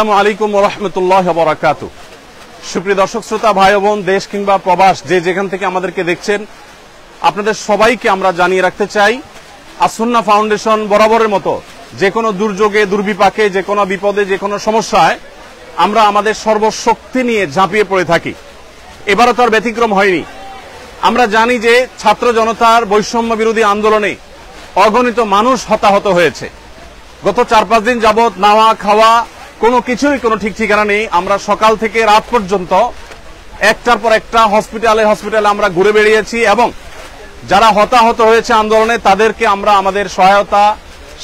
আসসালামু আলাইকুম ওয়া রাহমাতুল্লাহি ওয়া বারাকাতুহু। সুপ্রিয় দর্শক শ্রোতা ভাই বোন, দেশ কিংবা প্রবাস যে যেখান থেকে আমাদেরকে দেখছেন, আপনাদের সবাইকে আমরা জানিয়ে রাখতে চাই, আস-সুন্নাহ ফাউন্ডেশন বরাবরের মতো যে কোনো দুর্যোগে, দুর্বিপাকে, যে কোনো বিপদে, যে কোনো সমস্যায় আমরা আমাদের সর্বশক্তি নিয়ে ঝাঁপিয়ে পড়ে থাকি। এবারও তার ব্যতিক্রম হয়নি। আমরা জানি যে ছাত্র জনতার বৈষম্য বিরোধী আন্দোলনে অগণিত মানুষ হতাহত হয়েছে। গত 4-5 দিন যাবৎ নাওয়া খাওয়া কোনো কিছুরই কোনো ঠিক ঠিকানা নেই। আমরা সকাল থেকে রাত পর্যন্ত একটার পর একটা হসপিটালে আমরা ঘুরে বেরিয়েছি এবং যারা হতাহত হয়েছে আন্দোলনে তাদেরকে আমরা আমাদের সহায়তা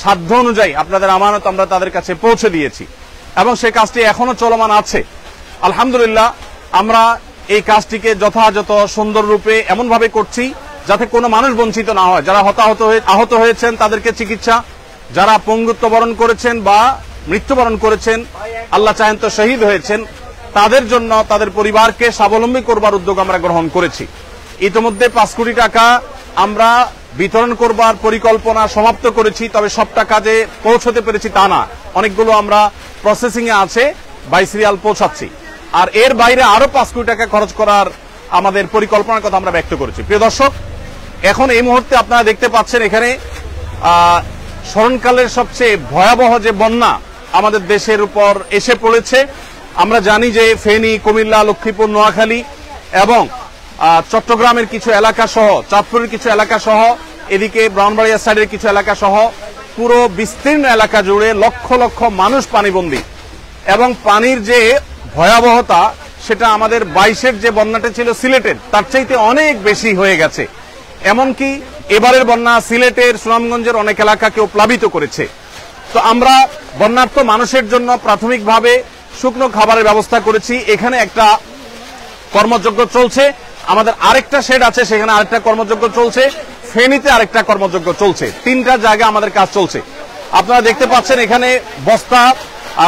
সাধ্য অনুযায়ী আপনাদের আমানত আমরা তাদের কাছে পৌঁছে দিয়েছি এবং সেই কাজটি এখনো চলমান আছে। আলহামদুলিল্লাহ, আমরা এই কাজটিকে যথাযথ সুন্দর রূপে এমনভাবে করছি যাতে কোনো মানুষ বঞ্চিত না হয়। যারা আহত হয়েছেন তাদেরকে চিকিৎসা, যারা পঙ্গুত্ব বরণ করেছেন বা মৃত্যুবরণ করেছেন, আল্লাহ চাহেন তো শহীদ হয়েছেন, তাদের জন্য তাদের পরিবারকে স্বাবলম্বী করবার উদ্যোগ আমরা গ্রহণ করেছি। ইতিমধ্যে 5 কোটি টাকা আমরা বিতরণ করবার পরিকল্পনা সমাপ্ত করেছি। তবে সব টাকা যে পৌঁছতে পেরেছি তা না, অনেকগুলো আমরা প্রসেসিং এ আছে, বাই সিরিয়াল পৌঁছাচ্ছি। আর এর বাইরে আরো 5 কোটি টাকা খরচ করার আমাদের পরিকল্পনার কথা আমরা ব্যক্ত করেছি। প্রিয় দর্শক, এখন এই মুহূর্তে আপনারা দেখতে পাচ্ছেন এখানে স্মরণকালের সবচেয়ে ভয়াবহ যে বন্যা আমাদের দেশের উপর এসে পড়েছে। আমরা জানি যে ফেনী, কুমিল্লা, লক্ষ্মীপুর, নোয়াখালী এবং চট্টগ্রামের কিছু এলাকা সহ, চাঁদপুরের কিছু এলাকা সহ, এদিকে ব্রাহ্মণবাড়িয়া সাইডের কিছু এলাকা সহ পুরো বিস্তীর্ণ এলাকা জুড়ে লক্ষ লক্ষ মানুষ পানিবন্দী এবং পানির যে ভয়াবহতা সেটা আমাদের 22-এর যে বন্যাটা ছিল সিলেটের তার চাইতে অনেক বেশি হয়ে গেছে। এমনকি এবারের বন্যা সিলেটের, সুনামগঞ্জের অনেক এলাকাকেও প্লাবিত করেছে। তো আমরা বন্যার্ত মানুষের জন্য প্রাথমিকভাবে শুকনো খাবারের ব্যবস্থা করেছি। এখানে একটা কর্মযজ্ঞ চলছে, আমাদের আরেকটা শেড আছে সেখানে আরেকটা কর্মযজ্ঞ চলছে, ফেনীতে আরেকটা কর্মযজ্ঞ চলছে। 3টা জায়গায় আমাদের কাজ চলছে। আপনারা দেখতে পাচ্ছেন এখানে বস্তা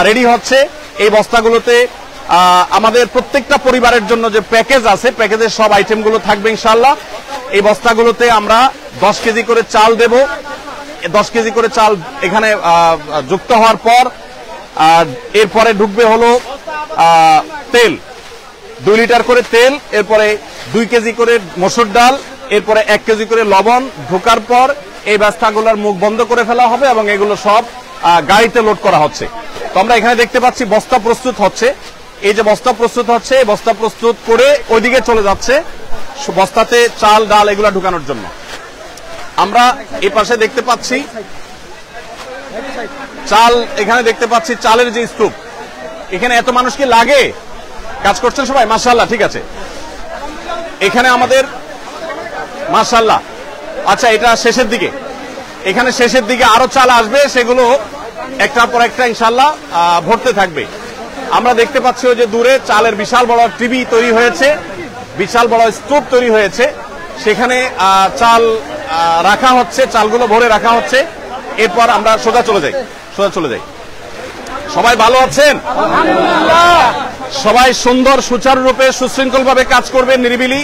রেডি হচ্ছে। এই বস্তাগুলোতে আমাদের প্রত্যেকটা পরিবারের জন্য যে প্যাকেজ আছে, প্যাকেজের সব আইটেমগুলো থাকবে ইনশাআল্লাহ। এই বস্তাগুলোতে আমরা 10 কেজি করে চাল দেব। 10 কেজি করে চাল এখানে যুক্ত হওয়ার পর এরপরে ঢুকবে হলো তেল, 2 লিটার করে তেল, এরপরে 2 কেজি করে মসুর ডাল, এরপরে 1 কেজি করে লবণ ঢোকার পর এই বস্তাগুলোর মুখ বন্ধ করে ফেলা হবে এবং এগুলো সব গাড়িতে লোড করা হচ্ছে। তো আমরা এখানে দেখতে পাচ্ছি বস্তা প্রস্তুত হচ্ছে। এই যে বস্তা প্রস্তুত হচ্ছে, বস্তা প্রস্তুত করে ওইদিকে চলে যাচ্ছে বস্তাতে চাল ডাল এগুলা ঢুকানোর জন্য। আমরা এই পাশে দেখতে পাচ্ছি চাল, এখানে দেখতে পাচ্ছি চালের যে স্তূপ। এখানে এত মানুষ কি লাগে? কাজ করছেন সবাই? মাশাআল্লাহ, ঠিক আছে। এখানে আমাদের মাশাআল্লাহ, আচ্ছা এটা শেষের দিকে, এখানে শেষের দিকে আরো চাল আসবে, সেগুলো একটার পর একটা ইনশাআল্লাহ ভরতে থাকবে। আমরা দেখতে পাচ্ছি ওই যে দূরে চালের বিশাল বড় টিভি তৈরি হয়েছে, বিশাল বড় স্তূপ তৈরি হয়েছে, সেখানে চাল রাখা হচ্ছে, চালগুলো ভরে রাখা হচ্ছে। এরপর আমরা সোজা চলে যাই। সবাই ভালো আছেন? সবাই সুন্দর সুচারুরূপে সুশৃঙ্খল ভাবে কাজ করবেন নিরিবিলি।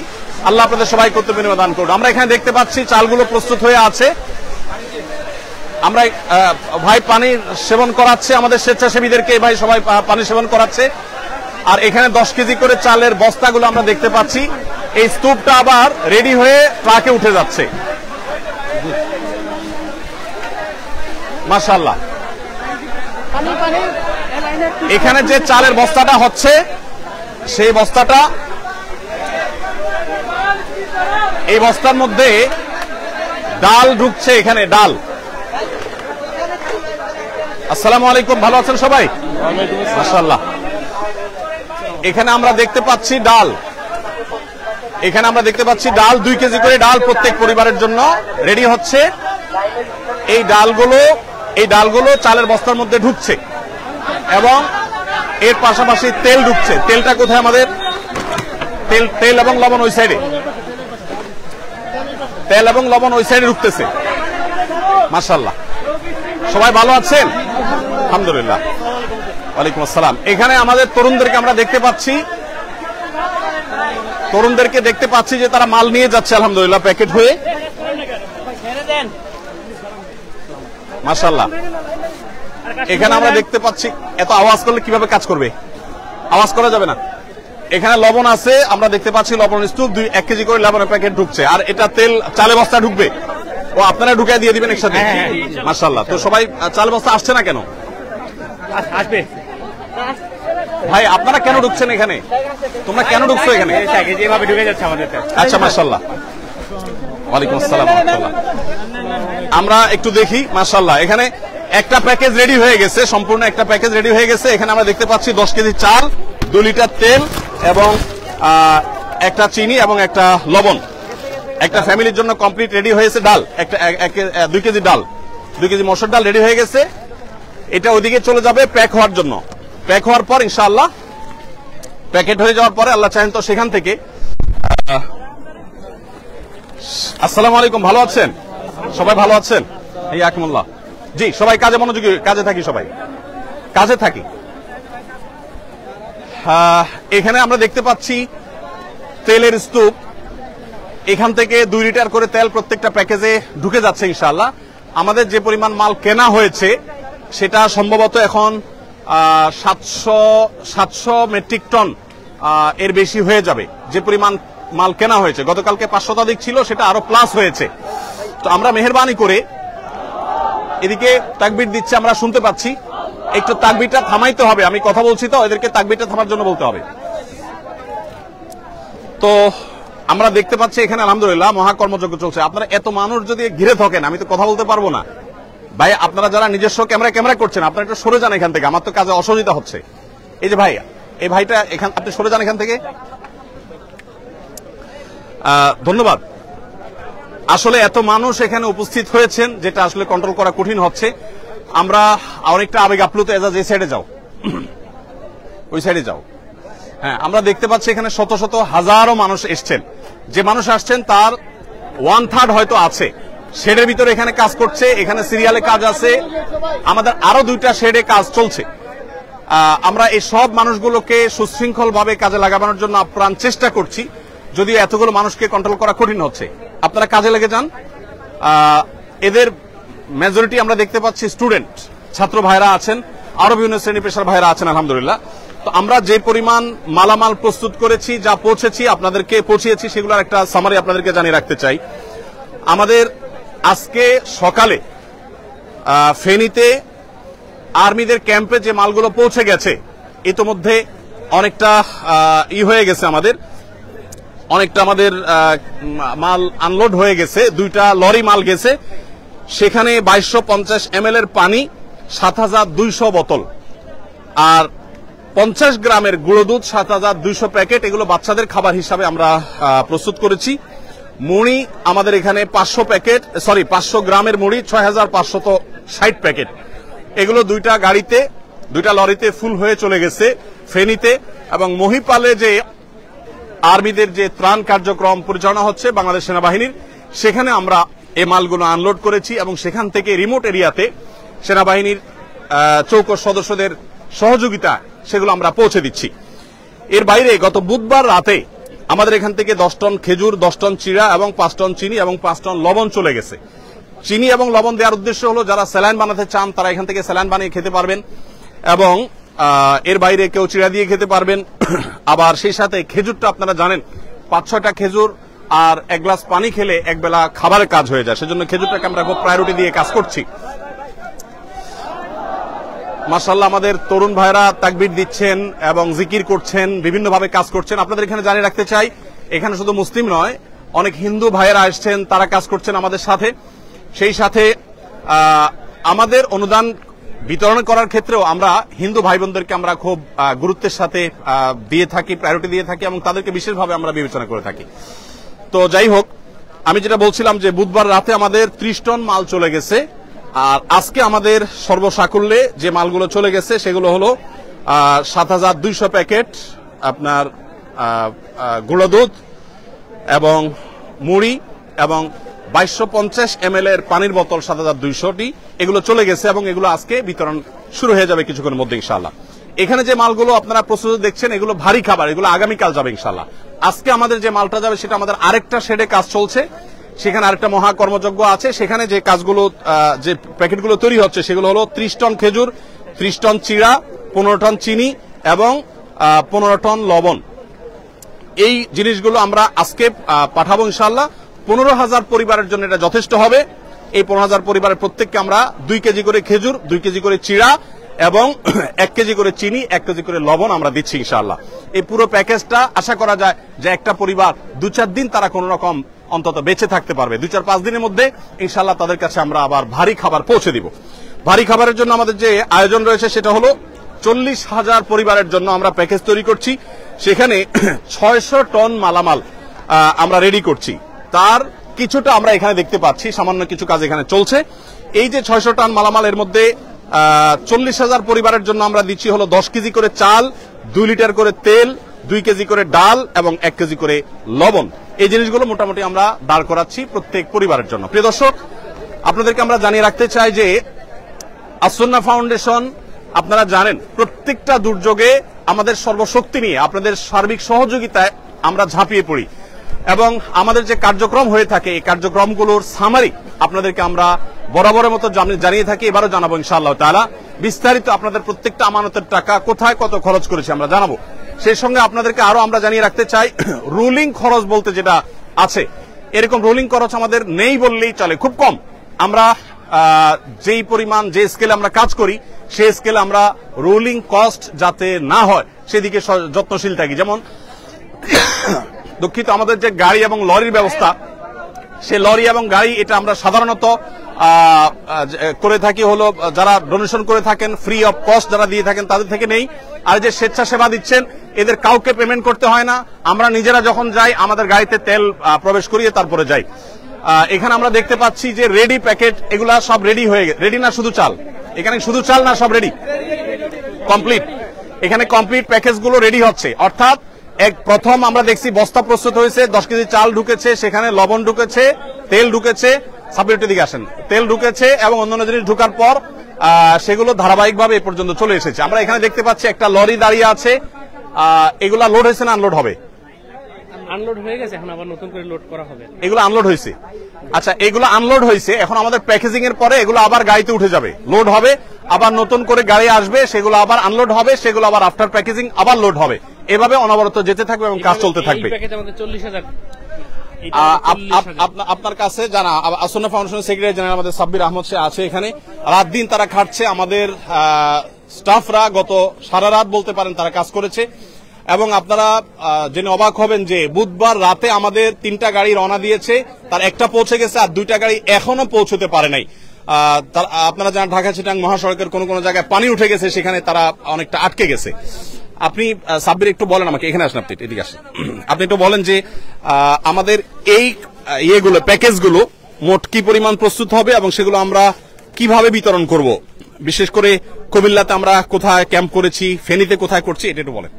আল্লাহ আপনাদের সবাই কর্তব্য নিবেদন করুন। আমরা এখানে দেখতে পাচ্ছি চালগুলো প্রস্তুত হয়ে আছে। আমরা ভাই পানি সেবন করাচ্ছে আমাদের স্বেচ্ছাসেবীদেরকে, ভাই সবাই পানি সেবন করাচ্ছে। আর এখানে 10 কেজি করে চালের বস্তাগুলো আমরা দেখতে পাচ্ছি। এই স্তূপটা আবার রেডি হয়ে ট্রাকে উঠে যাচ্ছে। মাশাআল্লাহ, এখানে যে চালের বস্তাটা হচ্ছে সেই বস্তাটা, এই বস্তার মধ্যে ডাল ঢুকছে। এখানে ডাল। আসসালামু আলাইকুম, ভালো আছেন সবাই? মাশাআল্লাহ। এখানে আমরা দেখতে পাচ্ছি ডাল, এখানে আমরা দেখতে পাচ্ছি ডাল, 2 কেজি করে ডাল প্রত্যেক পরিবারের জন্য রেডি হচ্ছে। এই ডালগুলো চালের বস্তার মধ্যে ঢুকছে এবং এর পাশাপাশি তেল ঢুকছে। তেলটা কোথায় আমাদের? তেল এবং লবণ ওই সাইডে, তেল এবং লবণ ওই সাইডে ঢুকতেছে। মাশাআল্লাহ, সবাই ভালো আছেন? আলহামদুলিল্লাহ। ওয়ালাইকুম আসসালাম। এখানে আমাদের তরুণদেরকে আমরা দেখতে পাচ্ছি যে তারা মাল নিয়ে যাচ্ছে আলহামদুলিল্লাহ প্যাকেট হয়ে। মাশাআল্লাহ, এখানে আমরা দেখতে পাচ্ছি এত আওয়াজ করলে কিভাবে কাজ করবে, আওয়াজ করা যাবে না। এখানে লবণ আছে, আমরা দেখতে পাচ্ছি লবণ স্তূপ 1 কেজি করে লবণের প্যাকেট ঢুকছে, আর এটা তেল চালে বস্তা ঢুকবে, ও আপনারা ঢুকাই দিয়ে দিবেন একসাথে। মাশাআল্লাহ। তো সবাই চাল বস্তা আসছে না কেন? আসবে ভাই আপনারা কেন ঢুকছেন এখানে? তোমরা কেন ঢুকছো এখানে? যেভাবে ঢুকে যাচ্ছে আমাদের। আচ্ছা মাশাআল্লাহ। ওয়ালাইকুম আসসালাম ওয়া রাহমাতুল্লাহ। আমরা একটু দেখি। মাশাআল্লাহ, এখানে একটা প্যাকেজ রেডি হয়ে গেছে, সম্পূর্ণ একটা প্যাকেজ রেডি হয়ে গেছে। এখানে আমরা দেখতে পাচ্ছি 10 কেজি চাল, 2 লিটার তেল এবং একটা চিনি এবং একটা লবণ। একটা ফ্যামিলির জন্য কমপ্লিট রেডি হয়েছে। ডাল একটা 2 কেজি ডাল, 2 কেজি মসুর ডাল রেডি হয়ে গেছে। এটা ওইদিকে চলে যাবে প্যাক হওয়ার জন্য। প্যাক হওয়ার পর ইনশাআল্লাহ প্যাকেট হয়ে যাওয়ার পরে আল্লাহ চাহেন তো সেখান থেকে। আসসালামু আলাইকুম, ভালো আছেন সবাই? ভালো আছেন? এই আকিমুল্লাহ। জি, সবাই কাজে মনোযোগী, কাজে থাকি, সবাই কাজে থাকি। এখানে আমরা দেখতে পাচ্ছি তেলের স্তূপ। এখান থেকে 2 লিটার করে তেল প্রত্যেকটা প্যাকেজে ঢুকে যাচ্ছে ইনশাআল্লাহ। আমাদের যে পরিমাণ মাল কেনা হয়েছে সেটা সম্ভবত এখন 700 মেট্রিক টন এর বেশি হয়ে যাবে। যে পরিমাণ মাল কেনা হয়েছে, গতকালকে 500 শতাধিক ছিল, সেটা আরো প্লাস হয়েছে। তো আমরা মেহেরবানি করে, এদিকে তাকবীর দিচ্ছে আমরা শুনতে পাচ্ছি, একটু তাকবীরটা থামাইতে হবে। আমি কথা বলছি তো, এদেরকে তাকবীরটা থামার জন্য বলতে হবে। তো আমরা দেখতে পাচ্ছি এখানে আলহামদুলিল্লাহ মহাকর্মযজ্ঞ চলছে। আপনারা এত মানুষ যদি ঘিরে থাকেন, আমি তো কথা বলতে পারবো না। ভাই আপনারা যারা নিজস্ব ক্যামেরা করছেন, আপনারা একটু সরে যান এখান থেকে, আমার তো কাজে অসুবিধা হচ্ছে। এই যে ভাই, এই ভাইটা এখান, আপনি সরে যান এখান থেকে। ধন্যবাদ। আসলে এত মানুষ এখানে উপস্থিত হয়েছেন, যেটা আসলে কন্ট্রোল করা কঠিন হচ্ছে। আমরা অনেকটা আবেগ আপ্লুত। এজাজ এই সাইডে যাও, ওই সাইডে যাও। হ্যাঁ, আমরা দেখতে পাচ্ছি এখানে শত শত হাজারো মানুষ এসছেন। যে মানুষ আসছেন তার 1/3 হয়তো আছে শেডের ভিতরে এখানে কাজ করছে। এখানে সিরিয়ালে কাজ আছে, আমাদের আরো 2টা শেডে কাজ চলছে। আমরা এই সব মানুষগুলোকে সুশৃঙ্খল ভাবে কাজে লাগানোর জন্য আপ্রাণ চেষ্টা করছি, যদিও এতগুলো মানুষকে কন্ট্রোল করা কঠিন হচ্ছে। আপনারা কাজে লেগে যান। এদের মেজরিটি আমরা দেখতে পাচ্ছি স্টুডেন্ট, ছাত্র ভাইরা আছেন, আরো বিভিন্ন শ্রেণী পেশার ভাইরা আছেন আলহামদুলিল্লাহ। তো আমরা যে পরিমাণ মালামাল প্রস্তুত করেছি, যা পৌঁছেছি, আপনাদেরকে পৌঁছিয়েছি, সেগুলোর একটা সামারি আপনাদেরকে জানিয়ে রাখতে চাই। আমাদের আজকে সকালে ফেনীতে আর্মিদের ক্যাম্পে যে মালগুলো পৌঁছে গেছে, ইতোমধ্যে অনেকটা হয়ে গেছে, অনেকটা আমাদের মাল আনলোড হয়ে গেছে। 2টা লরি মাল গেছে, সেখানে 2250 ml এর পানি, 7200 বোতল, আর 50 গ্রামের গুঁড়ো দুধ 7200 প্যাকেট। এগুলো বাচ্চাদের খাবার হিসাবে আমরা প্রস্তুত করেছি। মুড়ি আমাদের এখানে 500 গ্রামের মুড়ি 6560 প্যাকেট। এগুলো 2টা গাড়িতে, 2টা লরিতে ফুল হয়ে চলে গেছে ফেনীতে। এবং মহিপালে যে আর্মিদের যে ত্রাণ কার্যক্রম পরিচালনা হচ্ছে বাংলাদেশ সেনাবাহিনীর, সেখানে আমরা এই মালগুলো আনলোড করেছি এবং সেখান থেকে রিমোট এরিয়াতে সেনাবাহিনীর চৌকস সদস্যদের সহযোগিতা সেগুলো আমরা পৌঁছে দিচ্ছি। এর বাইরে গত বুধবার রাতে আমাদের এখান থেকে 10 টন খেজুর, 10 টন চিড়া এবং 5 টন চিনি এবং 5 টন লবণ চলে গেছে। চিনি এবং লবণ দেওয়ার উদ্দেশ্য হলো যারা স্যালাইন বানাতে চান তারা এখান থেকে স্যালাইন বানিয়ে খেতে পারবেন, এবং এর বাইরে কেউ চিড়া দিয়ে খেতে পারবেন। আবার সেই সাথে খেজুরটা আপনারা জানেন 5-6টা খেজুর আর 1 গ্লাস পানি খেলে একবেলা খাবারের কাজ হয়ে যায়, সেজন্য খেজুরটাকে আমরা খুব প্রায়োরিটি দিয়ে কাজ করছি। মাশাআল্লাহ, আমাদের তরুণ ভাইরা তাকবীর দিচ্ছেন এবং জিকির করছেন, বিভিন্নভাবে কাজ করছেন। আপনাদের এখানে জানিয়ে রাখতে চাই, এখানে শুধু মুসলিম নয়, অনেক হিন্দু ভাইয়েরা আসছেন, তারা কাজ করছেন আমাদের সাথে। সেই সাথে আমাদের অনুদান বিতরণ করার ক্ষেত্রেও আমরা হিন্দু ভাই বোনদেরকে আমরা খুব গুরুত্বের সাথে দিয়ে থাকি, প্রায়োরিটি দিয়ে থাকি, এবং তাদেরকে বিশেষভাবে আমরা বিবেচনা করে থাকি। তো যাই হোক, আমি যেটা বলছিলাম যে বুধবার রাতে আমাদের 30 টন মাল চলে গেছে, আর আজকে আমাদের সর্বসাকুল্যে যে মালগুলো চলে গেছে সেগুলো হলো 7200 প্যাকেট আপনার গুঁড়ো দুধ এবং মুড়ি এবং 2250 ml এর পানির বোতল 7200টি, এগুলো চলে গেছে এবং এগুলো আজকে বিতরণ শুরু হয়ে যাবে কিছুক্ষণের মধ্যে ইনশাআল্লাহ। এখানে যে মালগুলো আপনারা প্রস্তুত দেখছেন এগুলো ভারী খাবার, এগুলো আগামীকাল যাবে ইনশাআল্লাহ। আজকে আমাদের যে মালটা যাবে সেটা আমাদের আরেকটা শেডে কাজ চলছে, সেখানে আরেকটা মহা কর্মযজ্ঞ আছে। সেখানে যে কাজগুলো যে প্যাকেটগুলো তৈরি হচ্ছে সেগুলো হলো 30 টন খেজুর, 30 টন চিড়া, 15 টন চিনি এবং 15 টন লবণ। এই জিনিসগুলো আমরা আজকে পাঠাবো ইনশাআল্লাহ। 15,000 পরিবারের জন্য এটা যথেষ্ট হবে। এই 15,000 পরিবারের প্রত্যেককে আমরা 2 কেজি করে খেজুর, 2 কেজি করে চিড়া এবং 1 কেজি করে চিনি, 1 কেজি করে লবণ আমরা দিচ্ছি ইনশাআল্লাহ। এই পুরো প্যাকেজটা আশা করা যায় যে একটা পরিবার 2-4 দিন তারা কোন রকম অন্তত বেঁচে থাকতে পারবে। 2-4-5 দিনের মধ্যে ইনশাআল্লাহ তাদের কাছে আমরা আবার ভারী খাবার পৌঁছে দিব। ভারী খাবারের জন্য আমাদের যে আয়োজন রয়েছে সেটা হলো 40,000 পরিবারের জন্য আমরা প্যাকেজ তৈরি করছি। সেখানে 600 টন মালামাল আমরা রেডি করছি। তার কিছুটা আমরা এখানে দেখতে পাচ্ছি, সামান্য কিছু কাজ এখানে চলছে। এই যে 600 টন মালামাল, এর মধ্যে 40,000 পরিবারের জন্য আমরা দিচ্ছি হলো 10 কেজি করে চাল, 2 লিটার করে তেল, 2 কেজি করে ডাল এবং 1 কেজি করে লবণ। এই জিনিসগুলো মোটামুটি আমরা দাঁড় করাচ্ছি প্রত্যেক পরিবারের জন্য। প্রিয় দর্শক, আপনাদেরকে আমরা জানিয়ে রাখতে চাই যে আসুন্নাহ ফাউন্ডেশন, আপনারা জানেন প্রত্যেকটা দুর্যোগে আমাদের সর্বশক্তি নিয়ে আপনাদের সার্বিক সহযোগিতায় আমরা ঝাঁপিয়ে পড়ি এবং আমাদের যে কার্যক্রম হয়ে থাকে এই কার্যক্রমগুলোর সামারি আপনাদেরকে আমরা বরাবরের মতো জানিয়ে থাকি, এবারও জানাবো ইনশাআল্লাহ তাআলা। বিস্তারিত আপনাদের প্রত্যেকটা আমানতের টাকা কোথায় কত খরচ করেছি আমরা জানাবো। সেই সঙ্গে আপনাদেরকে আরো আমরা জানিয়ে রাখতে চাই, রুলিং খরচ বলতে যেটা আছে, এরকম রুলিং খরচ আমাদের নেই বললেই চলে, খুব কম। আমরা যেই পরিমাণ যে স্কেলে আমরা কাজ করি সেই স্কেলে আমরা রুলিং কস্ট যাতে না হয় সেদিকে যত্নশীল থাকি। যেমন দুঃখিত, আমাদের যে গাড়ি এবং লরির ব্যবস্থা, সে লরি এবং গাড়ি এটা আমরা সাধারণত করে থাকি হলো যারা ডোনেশন করে থাকেন, ফ্রি অফ কস্ট যারা দিয়ে থাকেন তাদের থেকে নেই। আর যে স্বেচ্ছাসেবা দিচ্ছেন এদের কাউকে পেমেন্ট করতে হয় না। আমরা নিজেরা যখন যাই আমাদের গাড়িতে তেল প্রবেশ করিয়ে তারপরে যাই। এখানে আমরা দেখতে পাচ্ছি যে রেডি প্যাকেট, এগুলা সব রেডি হয়ে গেছে। রেডি না শুধু চাল, এখানে শুধু চাল না, সব রেডি কমপ্লিট। এখানে কমপ্লিট প্যাকেজ গুলো রেডি হচ্ছে। অর্থাৎ প্রথম আমরা দেখছি বস্তা প্রস্তুত হয়েছে, 10 কেজি চাল ঢুকেছে, সেখানে লবণ ঢুকেছে, তেল ঢুকেছে, সাবজেক্টের দিকে আসেন, তেল ঢুকেছে এবং অন্যান্য জিনিস ঢুকার পর সেগুলো ধারাবাহিকভাবে এ পর্যন্ত চলে এসেছে। আমরা এখানে দেখতে পাচ্ছি একটা লরি দাঁড়িয়ে আছে। এগুলা লোড হয়েছে না আনলোড হবে? আনলোড হয়ে গেছে, এখন আবার নতুন করে লোড করা হবে। এগুলো আনলোড হয়েছে। আচ্ছা, এগুলো আনলোড হয়েছে, এখন আমাদের প্যাকেজিং এর পরে এগুলো আবার গাড়িতে উঠে যাবে, লোড হবে, আবার নতুন করে গাড়ি আসবে, সেগুলো আবার আনলোড হবে, সেগুলো আবার আফটার প্যাকেজিং আবার লোড হবে। এভাবে অনবরত যেতে থাকবে এবং কাজ চলতে থাকবে। আপনার কাছে জানা আসুন্নাহ ফাউন্ডেশনের সেক্রেটারি জেনারেল আমাদের সাব্বির আহমদ সে আছে এখানে। রাত দিন তারা খাটছে, আমাদের স্টাফরা গত সারা রাত বলতে পারেন তারা কাজ করেছে। এবং আপনারা জেনে অবাক হবেন যে বুধবার রাতে আমাদের 3টা গাড়ি রওনা দিয়েছে, তার একটা পৌঁছে গেছে আর 2টা গাড়ি এখনো পৌঁছতে পারে নাই। আপনারা জানেন ঢাকা চিটাং মহাসড়কের কোন কোন জায়গায় পানি উঠে গেছে, সেখানে তারা অনেকটা আটকে গেছে। আপনি সাব্বির একটু বলেন আমাকে, এখানে আসেন, আপনি এদিকে আসেন, আপনি একটু বলেন যে আমাদের এই ইয়েগুলো প্যাকেজগুলো মোট কি পরিমাণ প্রস্তুত হবে এবং সেগুলো আমরা কিভাবে বিতরণ করব, বিশেষ করে কুমিল্লাতে আমরা কোথায় ক্যাম্প করেছি, ফেনীতে কোথায় করছি, এটা একটু বলেন।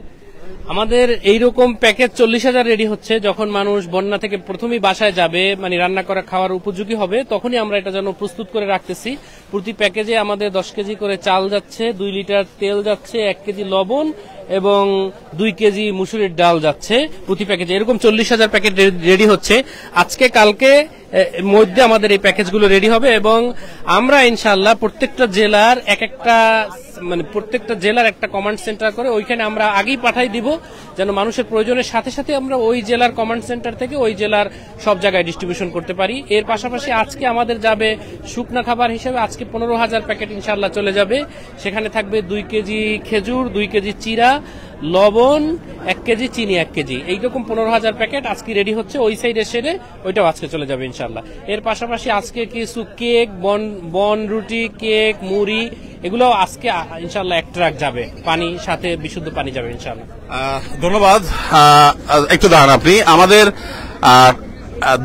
আমাদের এইরকম প্যাকেজ 40,000 রেডি হচ্ছে। যখন মানুষ বন্যা থেকে প্রথমেই বাসায় যাবে, মানে রান্না করা খাওয়ার উপযোগী হবে, তখনই আমরা এটা যেন প্রস্তুত করে রাখতেছি। প্রতি প্যাকেজে আমাদের 10 কেজি করে চাল যাচ্ছে, 2 লিটার তেল যাচ্ছে, 1 কেজি লবণ এবং 2 কেজি মুসুরির ডাল যাচ্ছে প্রতি প্যাকেজে। এরকম 40,000 প্যাকেট রেডি হচ্ছে। আজকে কালকে মধ্যে আমাদের এই প্যাকেজগুলো রেডি হবে এবং আমরা ইনশাআল্লাহ প্রত্যেকটা জেলার প্রত্যেকটা জেলার একটা কমান্ড সেন্টার করে ওইখানে আমরা আগেই পাঠাই দিব, যেন মানুষের প্রয়োজনের সাথে সাথে আমরা ওই জেলার কমান্ড সেন্টার থেকে ওই জেলার সব জায়গায় ডিস্ট্রিবিউশন করতে পারি। এর পাশাপাশি আজকে আমাদের যাবে শুকনা খাবার হিসেবে, আজকে 15,000 প্যাকেট ইনশাআল্লাহ চলে যাবে। সেখানে থাকবে 2 কেজি খেজুর, 2 কেজি চিরা, লবণ, 1 কেজি চিনি, 1 কেজি, এইরকম 15,000 প্যাকেট আজকে রেডি হচ্ছে। ওই সাইডে সেরে ওইটাও আজকে চলে যাবে ইনশাআল্লাহ। এর পাশাপাশি আজকে কিছু কেক, বন রুটি, কেক, মুড়ি, এগুলো আজকে ইনশাআল্লাহ 1 ট্রাক যাবে, পানি সাথে বিশুদ্ধ পানি যাবে ইনশাআল্লাহ। ধন্যবাদ। একটু দাঁড়ান আপনি, আমাদের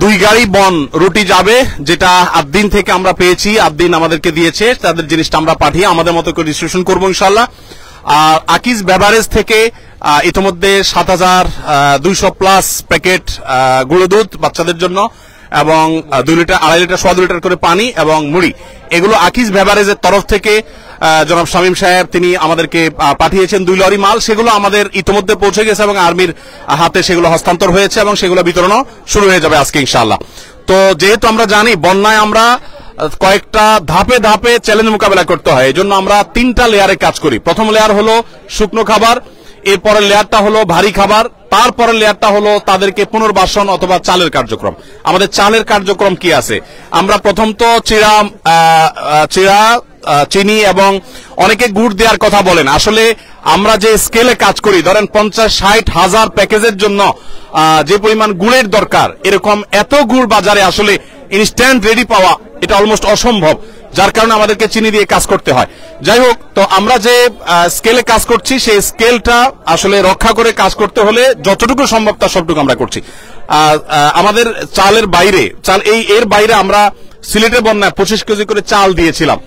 2 গাড়ি বন রুটি যাবে, যেটা আদ্দিন থেকে আমরা পেয়েছি, আদ্দিন আমাদেরকে দিয়েছে, তাদের জিনিসটা আমরা পাঠিয়ে আমাদের মতো করে ডিস্ট্রিবিউশন করবো ইনশাআল্লাহ। আকিজ বেভারেজ থেকে ইতিমধ্যে 7,200+ প্যাকেট গুঁড়ো দুধ বাচ্চাদের জন্য এবং 2 লিটার, 2.5 লিটার, 2.25 লিটার করে পানি এবং মুড়ি, এগুলো আকিজ বেভারেজের তরফ থেকে জনাব শামীম সাহেব তিনি আমাদেরকে পাঠিয়েছেন 2 লরি মাল। সেগুলো আমাদের ইতিমধ্যে পৌঁছে গেছে এবং আর্মির হাতে সেগুলো হস্তান্তর হয়েছে এবং সেগুলো বিতরণও শুরু হয়ে যাবে আজকে ইনশাআল্লাহ। তো যেহেতু আমরা জানি বন্যায় আমরা কয়েকটা ধাপে ধাপে চ্যালেঞ্জ মোকাবেলা করতে হয়, এই জন্য আমরা 3টা লেয়ারে কাজ করি। প্রথম লেয়ার হলো শুকনো খাবার, এরপরের লেয়ারটা হলো ভারী খাবার, তারপরের লেয়ারটা হলো তাদেরকে পুনর্বাসন অথবা চালের কার্যক্রম। আমাদের চালের কার্যক্রম কি আছে? আমরা প্রথম তো চিড়া, চিনি এবং অনেকে গুড় দেওয়ার কথা বলেন। আসলে আমরা যে স্কেলে কাজ করি, ধরেন 50-60 হাজার প্যাকেজের জন্য যে পরিমাণ গুড়ের দরকার, এরকম এত গুড় বাজারে আসলে ইনস্ট্যান্ট রেডি পাওয়া এটা অলমোস্ট অসম্ভব, যার কারণে আমাদেরকে চিনি দিয়ে কাজ করতে হয়। যাই হোক, তো আমরা যে স্কেলে কাজ করছি সেই স্কেলটা আসলে রক্ষা করে কাজ করতে হলে যতটুকু সম্ভব তার সবটুকু আমরা করছি। আমাদের চালের বাইরে এর বাইরে আমরা সিলেটের বন্যায় 25 কেজি করে চাল দিয়েছিলাম।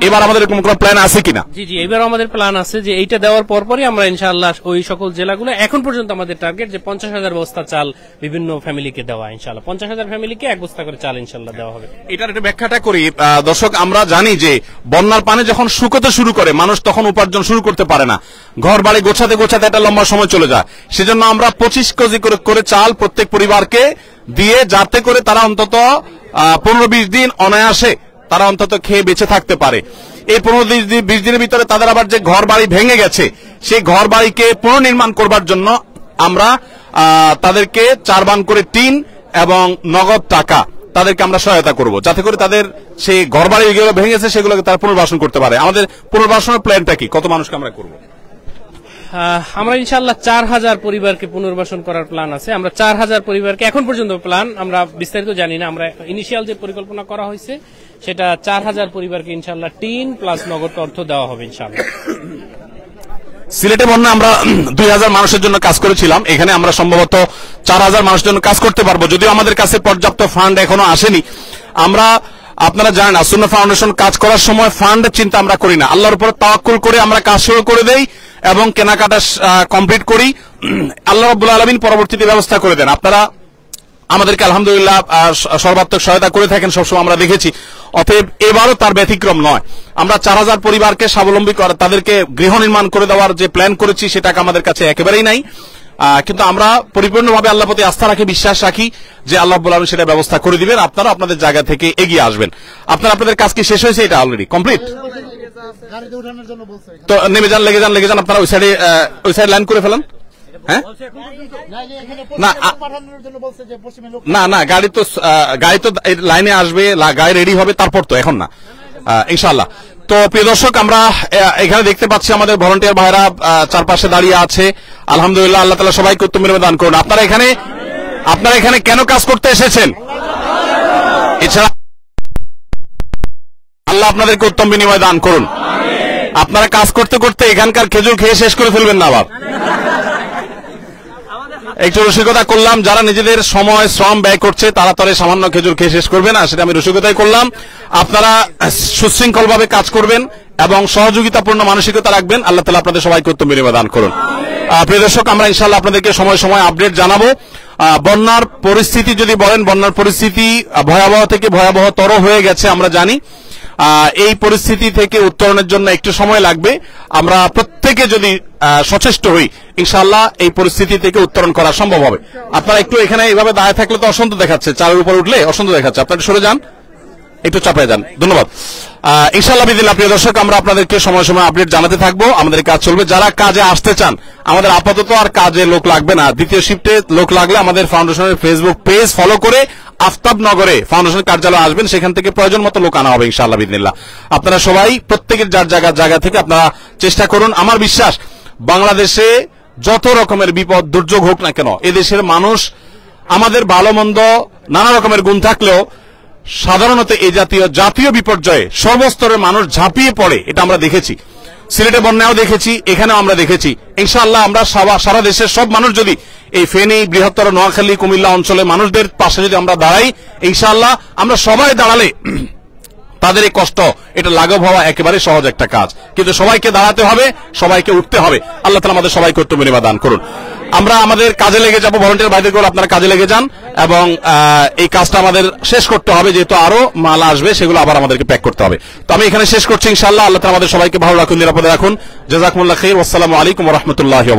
এবার আমাদের এরকম কোনো প্ল্যান আছে কিনা? জি জি, এবার আমাদের প্ল্যান আছে যে এইটা দেওয়ার পরপরই আমরা ইনশাআল্লাহ ওই সকল জেলাগুলো, এখন পর্যন্ত আমাদের টার্গেট যে 50,000 বস্তা চাল বিভিন্ন ফ্যামিলিকে দেওয়া, ইনশাআল্লাহ 50,000 ফ্যামিলিকে 1 বস্তা করে চাল ইনশাআল্লাহ দেওয়া হবে। এটার একটু ব্যাখ্যাটা করি দর্শক। আমরা জানি যে বন্যার পানি যখন শুকোতে শুরু করে মানুষ তখন উপার্জন শুরু করতে পারে না, ঘর বাড়ি গোছাতে গোছাতে একটা লম্বা সময় চলে যায়। সেজন্য আমরা 25 কেজি করে চাল প্রত্যেক পরিবারকে দিয়ে, যাতে করে তারা অন্তত 15-20 দিন অনায়াসে তারা অন্তত খেয়ে বেঁচে থাকতে পারে। এই 15-20 দিনের ভিতরে তাদের আবার যে ঘর বাড়ি ভেঙে গেছে সেই ঘর বাড়িকে পুনর্নির্মাণ করবার জন্য আমরা তাদেরকে 4 বান করে টিন এবং নগদ টাকা তাদেরকে আমরা সহায়তা করব, যাতে করে তাদের সেই ঘর বাড়ি যেগুলো ভেঙে গেছে সেগুলোকে তারা পুনর্বাসন করতে পারে। আমাদের পুনর্বাসনের প্ল্যানটা কি? কত মানুষকে আমরা করব? আমরা ইনশাআল্লাহ 4,000 পরিবারকে পুনর্বাসন করার প্ল্যান আছে। আমরা 4,000 পরিবারকে এখন পর্যন্ত প্ল্যান, আমরা বিস্তারিত জানি না, আমরা ইনিশিয়াল যে পরিকল্পনা করা হয়েছে সেটা 4,000 পরিবারকে ইনশাআল্লাহ টিন প্লাস নগদ অর্থ দেওয়া হবে ইনশাআল্লাহ। সিলেটে বন্যা আমরা 2,000 মানুষের জন্য কাজ করেছিলাম, এখানে আমরা সম্ভবত 4,000 মানুষের জন্য কাজ করতে পারবো, যদিও আমাদের কাছে পর্যাপ্ত ফান্ড এখনো আসেনি। আমরা, আপনারা জানেন, আসুন্নাহ ফাউন্ডেশন কাজ করার সময় ফান্ডের চিন্তা আমরা করি না, আল্লাহর উপর তাওয়াক্কুল করে আমরা কাজ শুরু করে দেই এবং কেনাকাটা কমপ্লিট করি। আল্লাহ রাব্বুল আলামিন পরবর্তীতে ব্যবস্থা করে দেন। আপনারা আমাদেরকে আলহামদুলিল্লাহ সর্বাত্মক সহায়তা করে থাকেন, সবসময় আমরা দেখেছি। অতএব এবারও তার ব্যতিক্রম নয়। আমরা 4,000 পরিবারকে স্বাবলম্বী করা, তাদেরকে গৃহ নির্মাণ করে দেওয়ার যে প্ল্যান করেছি সেটাকে আমাদের কাছে একেবারেই নাই, কিন্তু আমরা পরিপূর্ণভাবে আল্লাহর প্রতি আস্থা রাখি, বিশ্বাস রাখি যে আল্লাহ রাব্বুল আলামিন সেটা ব্যবস্থা করে দিবেন। আপনারা আপনাদের জায়গা থেকে এগিয়ে আসবেন। আপনাদের কাজ কি শেষ হয়েছে? এটা অলরেডি কমপ্লিট। তো নেমে যান, লেগে যান, আপনারা ওই সাইড লাইন করে ফেলেন। হ্যাঁ, না গাড়ি তো লাইনে আসবে, গাড়ি রেডি হবে, তারপর তো, এখন না ইনশাআল্লাহ। তো প্রিয় দর্শক, আমরা এখানে দেখতে পাচ্ছি আমাদের ভলান্টিয়ার ভাইরা চারপাশে দাঁড়িয়ে আছে। আলহামদুলিল্লাহ, আল্লাহ তাআলা সবাইকে উত্তম বিনিময় দান করুন। আপনারা এখানে কেন কাজ করতে এসেছেন? এছাড়া আল্লাহ আপনাদেরকে উত্তম বিনিময় দান করুন। আপনারা কাজ করতে করতে এখানকার খেজুর খেয়ে শেষ করে ফেলবেন না আবার। একটু রসিকতা করলাম, যারা নিজেদের সময় শ্রম ব্যয় করছে তারা তরে সামান্য খেজুর খেয়ে শেষ করবে না, সেটা আমি রসিকতাই করলাম। আপনারা সুশৃঙ্খল ভাবে কাজ করবেন এবং সহযোগিতাপূর্ণ মানসিকতা রাখবেন। আল্লাহ তাআলা আপনাদের সবাইকে উত্তম বিনিময় দান করুন। প্রিয় দর্শক, আমরা ইনশাআল্লাহ আপনাদেরকে সময় সময় আপডেট জানাবো। বন্যার পরিস্থিতি যদি বলেন, বন্যার পরিস্থিতি ভয়াবহ থেকে ভয়াবহতর হয়ে গেছে আমরা জানি। এই পরিস্থিতি থেকে উত্তরণের জন্য একটু সময় লাগবে। আমরা প্রত্যেকে যদি সচেষ্ট হই, ইনশাআল্লাহ এই পরিস্থিতি থেকে উত্তরণ করা সম্ভব হবে। আপনারা একটু এখানে এইভাবে দাঁড়িয়ে থাকলে তো অসন্ত দেখাচ্ছে, চালের উপর উঠলে অসন্ত দেখাচ্ছে, আপনারা সরে যান, একটু চাপায় যান। ধন্যবাদ। ইনশাআল্লাহ বিদিল্লাহ প্রিয় দর্শক, আমরা আপনাদেরকে সময় সময় আপডেট জানাতে থাকবো। আমাদের কাজ চলবে। যারা কাজে আসতে চান, আমাদের আপাতত আর কাজে লোক লাগবে না, দ্বিতীয় শিফটে লোক লাগলে আমাদের ফাউন্ডেশনের ফেসবুক পেজ ফলো করে আফতাবনগরে ফাউন্ডেশন কার্যালয়ে আসবেন, সেখান থেকে প্রয়োজন মতো লোক আনা হবে ইনশাআল্লাহ বিদিল্লাহ। আপনারা সবাই প্রত্যেকের যার জায়গা থেকে আপনারা চেষ্টা করুন। আমার বিশ্বাস, বাংলাদেশে যত রকমের বিপদ দুর্যোগ হোক না কেন, এদেশের মানুষ, আমাদের ভালো মন্দ নানা রকমের গুণ থাকলেও সাধারণত এই জাতীয় বিপর্যয়ে সর্বস্তরের মানুষ ঝাঁপিয়ে পড়ে, এটা আমরা দেখেছি। সিলেটে বন্যাও দেখেছি, এখানেও আমরা দেখেছি। ইনশাআল্লাহ আমরা সারা দেশের সব মানুষ যদি এই ফেনী, বৃহত্তর নোয়াখালী, কুমিল্লা অঞ্চলে মানুষদের পাশে যদি আমরা দাঁড়াই, ইনশাআল্লাহ আমরা সবাই দাঁড়ালে তাদের এই কষ্ট এটা লাঘব হওয়া একেবারে সহজ একটা কাজ। কিন্তু সবাইকে দাঁড়াতে হবে, সবাইকে উঠতে হবে। আল্লাহ তাআলা আমাদের সবাইকে উত্তম বিনিময় দান করুন। আমরা আমাদের কাজে লেগে যাব। ভলান্টিয়ার ভাইদের করে আপনারা কাজে লেগে যান এবং এই কাজটা আমাদের শেষ করতে হবে, যেহেতু আরো মাল আসবে, সেগুলো আবার আমাদেরকে প্যাক করতে হবে। তো আমি এখানে শেষ করছি ইনশাআল্লাহ। আল্লাহ তাআলা আমাদের সবাইকে ভালো রাখুন, নিরাপদে রাখুন। জাযাকুমুল্লাহ খাইর। ওয়াসসালামু আলাইকুম ওয়া রাহমাতুল্লাহি।